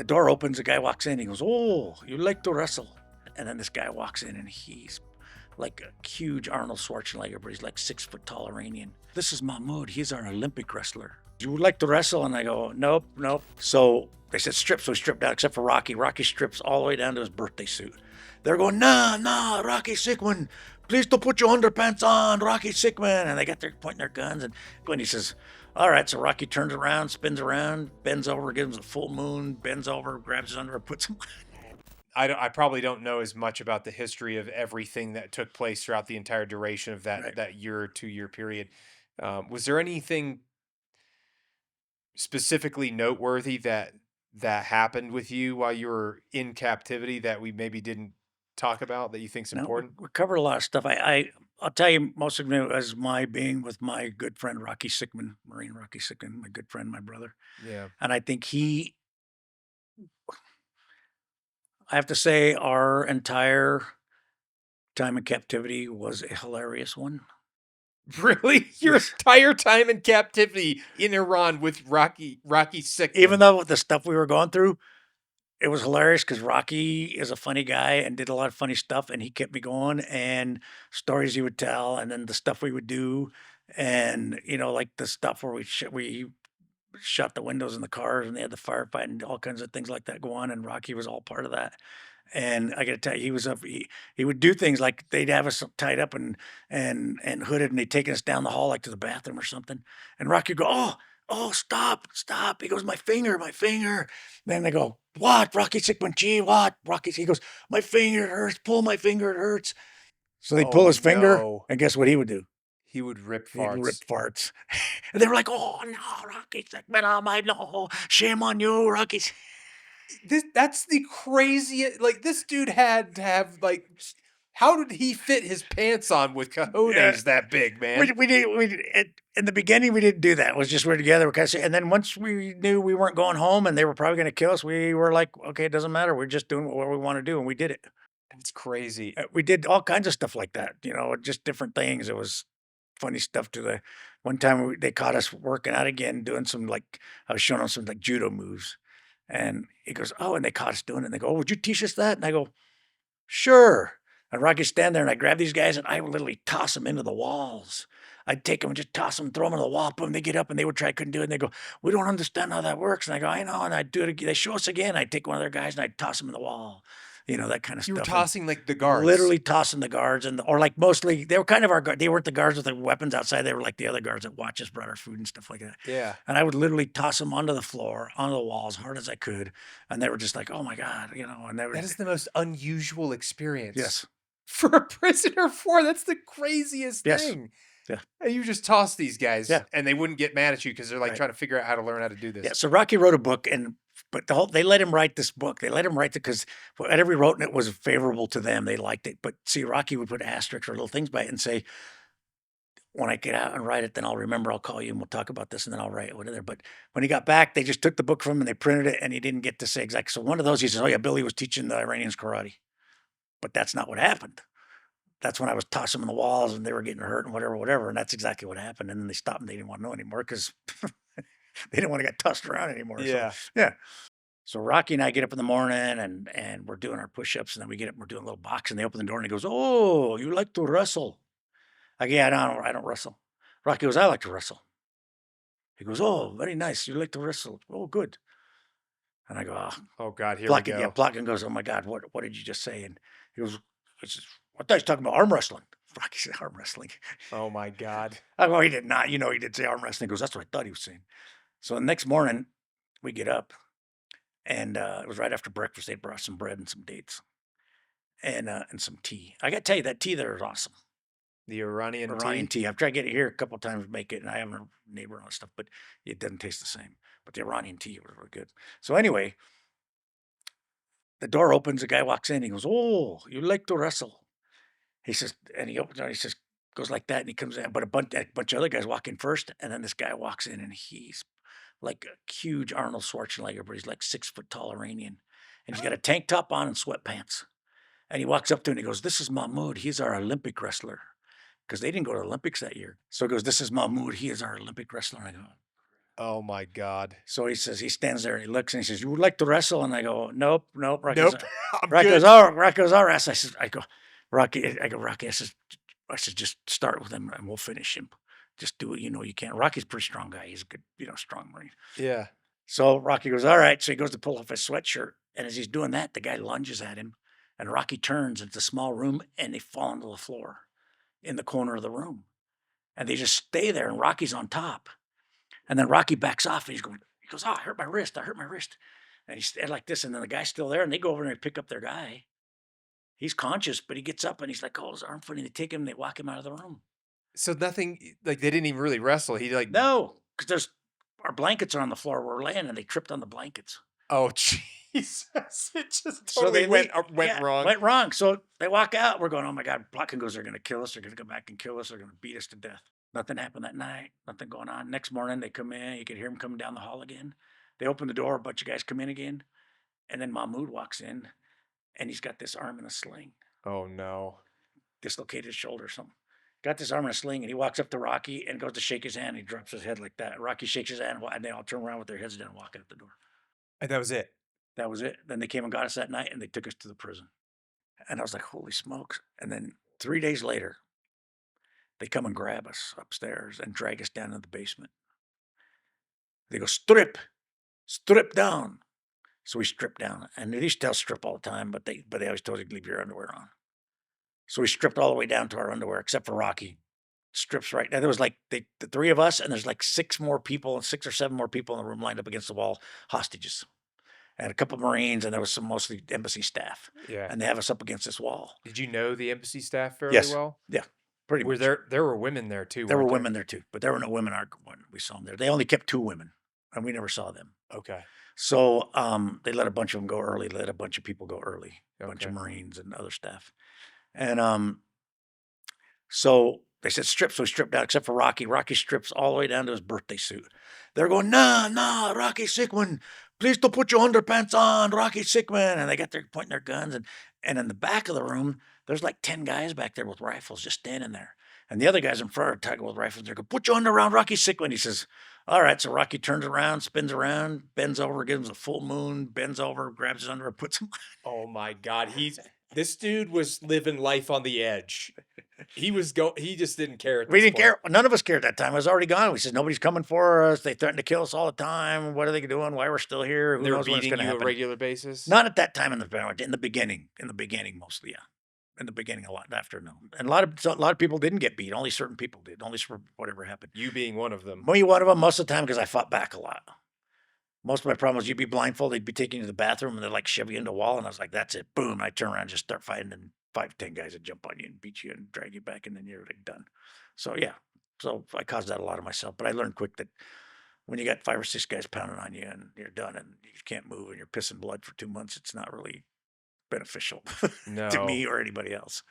The door opens, a guy walks in, he goes, "Oh, you like to wrestle?" And then this guy walks in and he's like a huge Arnold Schwarzenegger, but he's like 6 foot tall Iranian. "This is Mahmoud, he's our Olympic wrestler. Do you like to wrestle?" And I go, "Nope, nope." So they said strip, so he stripped down, except for Rocky. Rocky strips all the way down to his birthday suit. They're going, "Nah, Rocky Sickman, please don't put your underpants on, Rocky Sickman." And they got their pointing their guns. And when he says, "All right," so Rocky turns around, spins around, bends over, gives him a full moon, bends over, grabs his underwear, puts him. I probably don't know as much about the history of everything that took place throughout the entire duration of Right. that year or 2 year period. Was there anything specifically noteworthy that happened with you while you were in captivity that we maybe didn't talk about that you think's No, important? we covered a lot of stuff. I'll tell you most of it as my being with my good friend Rocky Sickman, Marine Rocky Sickman, my good friend, my brother. Yeah. And I think I have to say, our entire time in captivity was a hilarious one. Really? Your Yes. entire time in captivity in Iran with Rocky Even Sickman. though with the stuff we were going through, it was hilarious because Rocky is a funny guy and did a lot of funny stuff, and he kept me going, and stories he would tell, and then the stuff we would do, and like the stuff where we shut the windows in the cars and they had the firefight and all kinds of things like that go on, and Rocky was all part of that. And I got to tell you, he would do things like they'd have us tied up and hooded, and they'd taken us down the hall like to the bathroom or something. And Rocky would go, "Oh, stop, stop!" He goes, "My finger, my finger." Then they go, "What, Rocky Sikmanchi? What, Rocky?" He goes, "My finger, it hurts. Pull my finger, it hurts." So they'd pull Oh his finger, no. and guess what he would do? He would rip He'd rip farts. farts. And they were like, "Oh no, Rocky Sikman, oh my no, shame on you, Rocky." That's the craziest. Like, this dude had to have like, how did he fit his pants on with Yeah. cojones that big, man? In the beginning, we didn't do that. It was just we're together. And then once we knew we weren't going home and they were probably going to kill us, we were like, "Okay, it doesn't matter. We're just doing what we want to do," and we did it. That's crazy. We did all kinds of stuff like that. Just different things. It was funny stuff. To the one time they caught us working out again, doing some like I was showing them some like judo moves, and he goes, "Oh," and they caught us doing it. And they go, "Oh, would you teach us that?" And I go, "Sure." And Rocky stand there and I grab these guys and I would literally toss them into the walls. I'd take them and just toss them, throw them in the wall, boom, they get up and they would try, couldn't do it. And they go, "We don't understand how that works." And I go, "I know." And I'd do it again. They show us again. I'd take one of their guys and I'd toss them in the wall, that kind of You were stuff. And tossing like the guards. literally tossing the guards or like mostly they were kind of our guard. They weren't the guards with the weapons outside. They were like the other guards that watch us, brought our food and stuff like that. Yeah. And I would literally toss them onto the floor, onto the wall as hard as I could. And they were just like, "Oh my God," and they were, That is the most unusual experience yes, for a prisoner of war. That's the craziest yes, thing. yeah, And you just toss these guys yeah. and they wouldn't get mad at you because they're like Right. trying to figure out how to learn how to do Yeah, this. so Rocky wrote a book, but they let him write this book. They let him write it because whatever he wrote in it was favorable to them. They liked it. But see, Rocky would put asterisks or little things by it and say, "When I get out and write it, then I'll remember. I'll call you and we'll talk about this, and then I'll write it, whatever." But when he got back, they just took the book from him and they printed it, and he didn't get to say exactly. So one of those, he says, "Oh yeah, Billy was teaching the Iranians karate," but that's not what happened. That's when I was tossing them in the walls and they were getting hurt and whatever, whatever. And that's exactly what happened. And then they stopped and they didn't want to know anymore because they didn't want to get tossed around anymore. So Yeah. yeah. So Rocky and I get up in the morning and we're doing our push-ups, and then we get up and we're doing a little box, and they open the door and he goes, "Oh, you like to wrestle?" I go, "Yeah, I don't wrestle." Rocky goes, "I like to wrestle." He goes, "Oh, very nice. You like to wrestle. Oh, good." And I go, "Ah." Oh God, here we Pluckett, yeah, go. Pluckett goes, "Oh my God, what did you just say?" And he goes, "I says, I thought he was talking about arm wrestling." Rocky said, "Arm wrestling." Oh my God. I go, "He did not. He did say arm wrestling." He goes, "That's what I thought he was saying." So the next morning we get up and it was right after breakfast. They brought some bread and some dates and some tea. I got to tell you, that tea there is awesome. The Iranian Iranian tea. tea. I've tried to get it here a couple of times to make it, and I have a neighbor and all that stuff, but it doesn't taste the same. But the Iranian tea was really good. So anyway, the door opens, a guy walks in, he goes, "Oh, you like to wrestle?" He says, and he opens it, he says, goes like that, and he comes in, but a bunch of other guys walk in first, and then this guy walks in, and he's like a huge Arnold Schwarzenegger, but he's like 6 foot tall Iranian, and he's got a tank top on and sweatpants. And he walks up to him and he goes, "This is Mahmoud. He's our Olympic wrestler." Because they didn't go to the Olympics that year. So he goes, "This is Mahmoud. He is our Olympic wrestler." And I go, Oh my god. So he says, he stands there and he looks and he says, "You would like to wrestle?" And I go, "Nope, nope." Nope. I'm Rocky goes, good. "Oh, Rocky goes, all right." I go, "Rocky," I said, "Just start with him and we'll finish him. Just do it. You know, you can." Rocky's a pretty strong guy. He's a good, strong Marine. Yeah. So Rocky goes, "All right." So he goes to pull off his sweatshirt. And as he's doing that, the guy lunges at him and Rocky turns. It's a small room and they fall onto the floor in the corner of the room. And they just stay there and Rocky's on top. And then Rocky backs off and he goes, "Oh, I hurt my wrist. I hurt my wrist." And he's like this. And then the guy's still there and they go over and they pick up their guy. He's conscious, but he gets up and he's like, "Oh, his arm funny." They take him, they walk him out of the room. So nothing like, they didn't even really wrestle. He, like No, because there's our blankets are on the floor where we're laying and they tripped on the blankets. oh, Jesus. It just So totally they leave, went yeah, wrong. went wrong. So they walk out. We're going, "Oh my God." Block goes, "They're going to kill us. They're going to come back and kill us. They're going to beat us to death." Nothing happened that night. Nothing going on. Next morning, they come in. You could hear them coming down the hall again. They open the door. A bunch of guys come in again. And then Mahmoud walks in and he's got this arm in a sling, Oh, no. dislocated his shoulder or something. Got this arm in a sling and he walks up to Rocky and goes to shake his hand. He drops his head like that. Rocky shakes his hand and they all turn around with their heads down and walk out the door. And that was it. That was it. Then they came and got us that night and they took us to the prison. And I was like, "Holy smokes." And then 3 days later, they come and grab us upstairs and drag us down in the basement. They go, strip down." So we stripped down. And they used to tell us strip all the time, but they always told you to leave your underwear on. So we stripped all the way down to our underwear, except for Rocky. Strips right. And there was like the three of us, and there's like six or seven more people in the room lined up against the wall, hostages. And a couple of Marines, and there was some mostly embassy staff. Yeah. And they have us up against this wall. Did you know the embassy staff fairly Yes. well? Yeah. Pretty Were much. there were women there too, There were weren't women there too, but there were no women when we saw them there. They only kept two women, and we never saw them. Okay. So they let a bunch of them go early. Let a bunch of people go early. A bunch of Okay. Marines and other staff. And so they said strip, so he stripped out, except for Rocky. Rocky strips all the way down to his birthday suit. They're going, "Nah, nah, Rocky Sickman, please don't put your underpants on, Rocky Sickman." And they got their pointing their guns. And in the back of the room, there's like 10 guys back there with rifles just standing there. And the other guys in front are tagging with rifles. They're going, "Put your under around Rocky Sickman." He says, "All right." So Rocky turns around, spins around, bends over, gives him a full moon, bends over, grabs his underwear, puts him. Oh my god, this dude was living life on the edge. He just didn't care at We this didn't point. care. None of us cared at that time. I was already gone. We said, "Nobody's coming for us. They threaten to kill us all the time. What are they doing? Why we're still here? Who They were knows when it's beating going to you a happen?" regular basis? Not at that time in the beginning. In the beginning, mostly, yeah. In the beginning, a lot. After, no. And a lot of people didn't get beat. Only certain people did. Only for whatever happened. You being one of them. Me, one of them, most of the time, because I fought back a lot. Most of my problem was you'd be blindfolded, they'd be taking you to the bathroom, and they'd like shove you into a wall, and I was like, "That's it." Boom. And I turn around and just start fighting, and 5, 10 guys would jump on you and beat you and drag you back, and then you're like done. So yeah. So I caused that a lot of myself. But I learned quick that when you got 5 or 6 guys pounding on you and you're done and you can't move and you're pissing blood for 2 months, it's not really beneficial to No. me or anybody else.